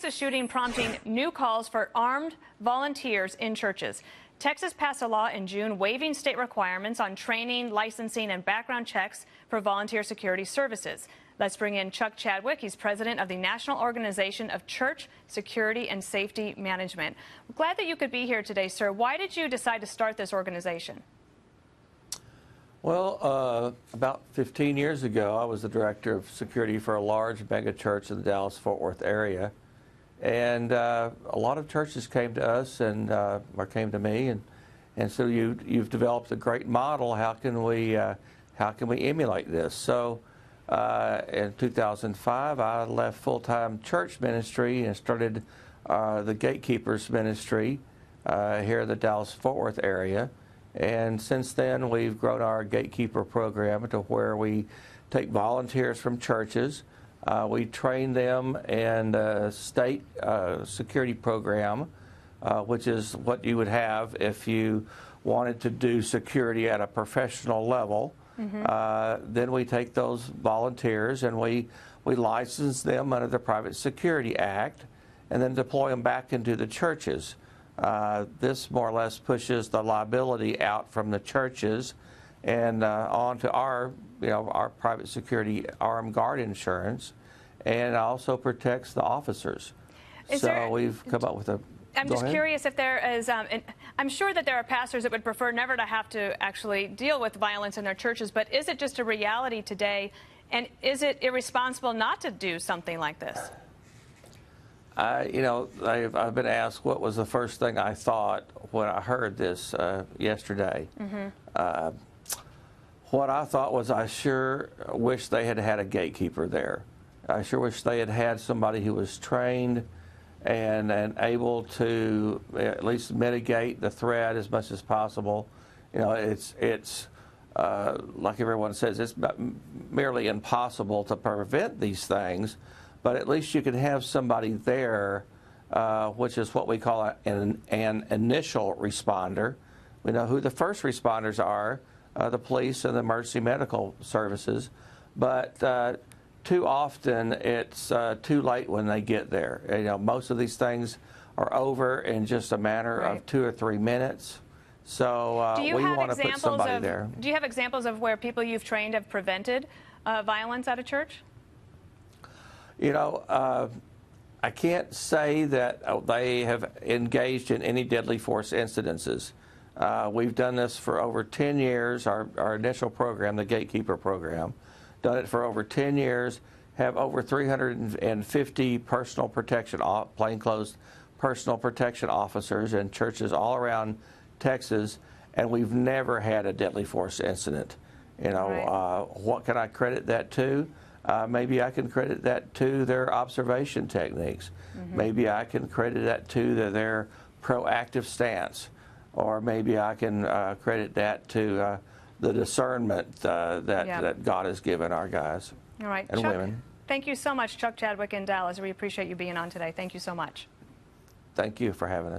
Texas shooting prompting new calls for armed volunteers in churches. Texas passed a law in June waiving state requirements on training, licensing, and background checks for volunteer security services. Let's bring in Chuck Chadwick. He's president of the National Organization of Church Security and Safety Management. We're glad that you could be here today, sir. Why did you decide to start this organization? Well, about 15 years ago, I was the director of security for a large mega church in the Dallas-Fort Worth area. And a lot of churches came to us and or came to me, and so you've developed a great model. How can we emulate this? So in 2005, I left full-time church ministry and started the Gatekeepers Ministry here in the Dallas-Fort Worth area. And since then, we've grown our Gatekeeper program to where we take volunteers from churches. We train them in a state security program, which is what you would have if you wanted to do security at a professional level. Then we take those volunteers and we license them under the Private Security Act and then deploy them back into the churches. This more or less pushes the liability out from the churches and onto our private security armed guard insurance, and also protects the officers. We've come up with a. I'm just curious if there is. I'm sure that there are pastors that would prefer never to have to actually deal with violence in their churches, but is it just a reality today, and is it irresponsible not to do something like this? I've been asked what was the first thing I thought when I heard this yesterday. What I thought was, I sure wish they had had a gatekeeper there. I sure wish they had had somebody who was trained and able to at least mitigate the threat as much as possible. It's like everyone says, it's merely impossible to prevent these things. But at least you can have somebody there, which is what we call an initial responder. We know who the first responders are, the police and the emergency medical services. But too often it's too late when they get there. Most of these things are over in just a matter of 2 or 3 minutes. So we want to put somebody there. Do you have examples of where people you've trained have prevented violence at a church? I can't say that they have engaged in any deadly force incidences. We've done this for over 10 years, our initial program, the Gatekeeper program, done it for over 10 years, have over 350 personal protection, plainclothes personal protection officers in churches all around Texas, and we've never had a deadly force incident. What can I credit that to? Maybe I can credit that to their observation techniques. Maybe I can credit that to their proactive stance. Or maybe I can credit that to the discernment that God has given our guys and Chuck, women. Thank you so much, Chuck Chadwick in Dallas. We appreciate you being on today. Thank you so much. Thank you for having us.